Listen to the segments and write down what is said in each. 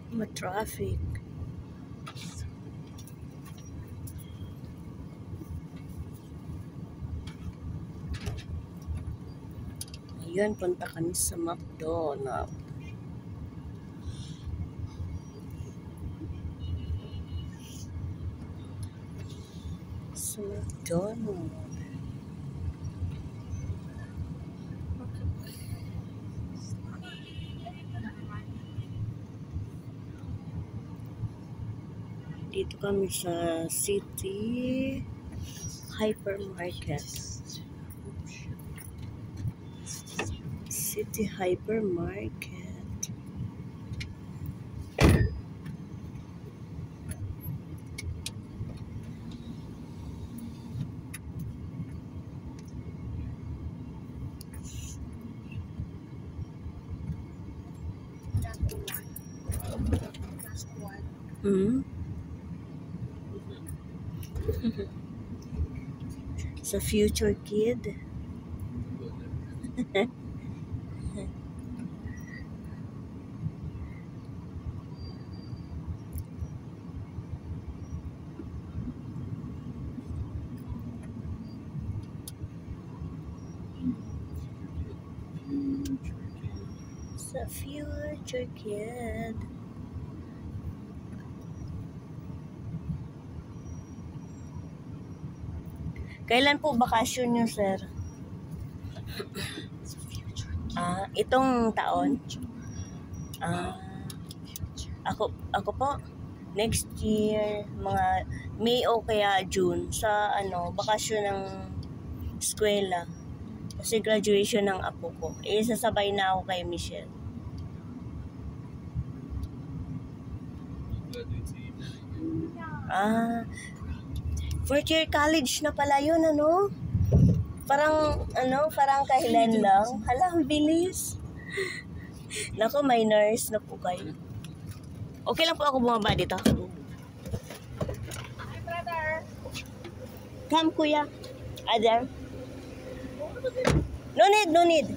Ma-traffic. Ayun, punta kami sa McDonald's. Sa McDonald's. Dito kami sa City Hypermarket. City Hypermarket. Sa future kid. Sa future kid. Kailan po bakasyon niyo, sir? Itong taon? Ako po, next year, mga May o kaya June, sa bakasyon ng eskwela. Kasi graduation ng apo ko. Sasabay na ako kay Michelle. Fourth year college na pala yun, Parang kailan lang. Hala, ang bilis. Nako, may nurse na po kayo. Okay lang po ako bumaba dito. Hi, brother. Come, kuya. Other. No need.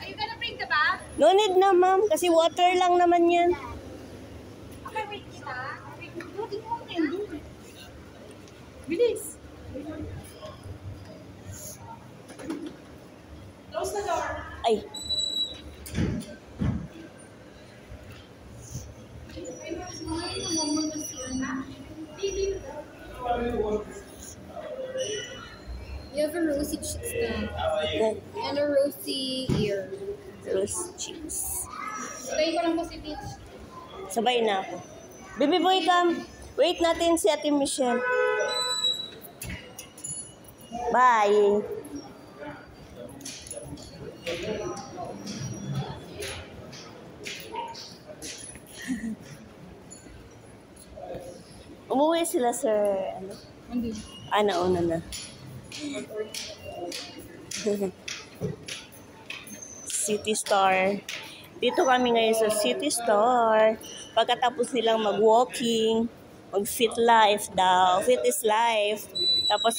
Are you gonna bring the bag? No need na, ma'am. Kasi water lang naman yan. Okay, wait kita. Bilis. Close the door. Ay. You have a rosy cheeks now. And a rosy ear. Rose cheeks. Tayo ko lang po si Peach. Sabay na ako. Baby boy, come. Wait natin si Ate Michelle. Bye. Umuwi sila, sir. Hindi. Nauna na. City Star. Dito kami ngayon sa City Star. Pagkatapos nilang mag-walking, mag-fit life daw. Fit is life. Tapos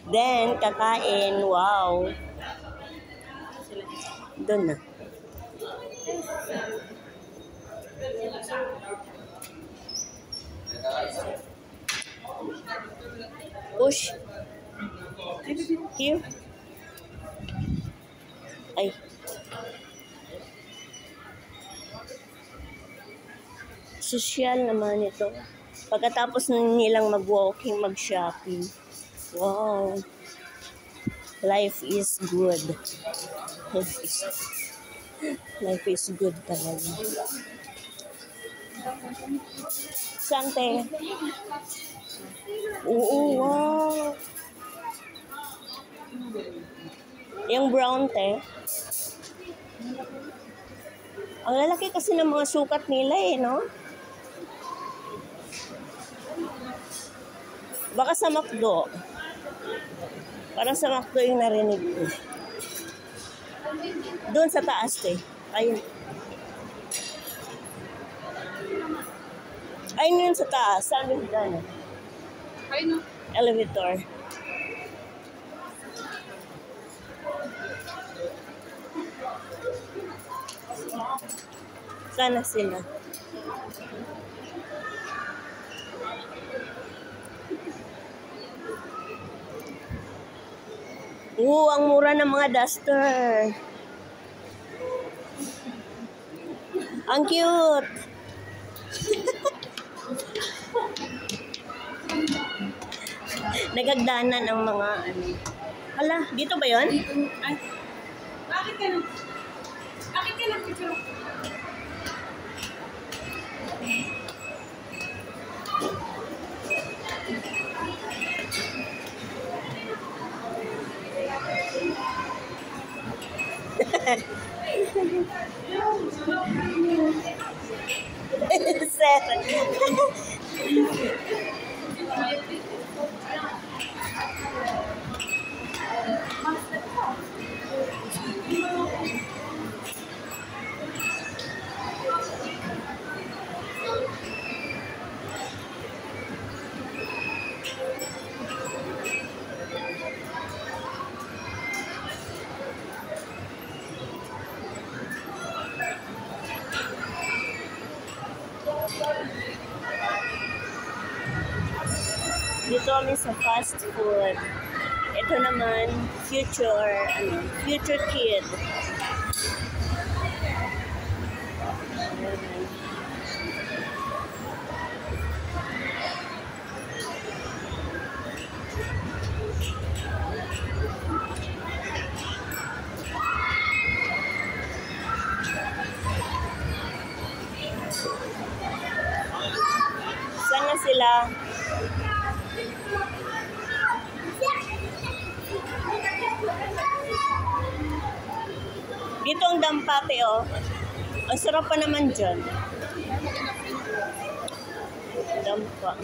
then, kakain. Wow. Doon na. Push. Here. Ay. Social naman ito. Pagkatapos nilang mag-walking, mag-shopping. Wow. Life is good. Life is good talaga. Sante. Oo, wow. Yung brown, te. Ang lalaki kasi ng mga sukat nila, no? Baka sa McDo. Parang sa McDo yung narinig ko. Doon sa taas, te. Ayun. Ayun yun sa taas. Saan yung daan? Ayun. Elevator. Sana sila. Ang mura ng mga duster. Ang cute. Nagagdanan ang mga ano. Hala, dito ba yun? Ay, bakit ka nang... Bakit ka nang picture? Dito kami sa fast food. Ito naman, future kid. Sana sila. Dito ang dampate, oh. Ang sarap pa naman dyan. Dampa.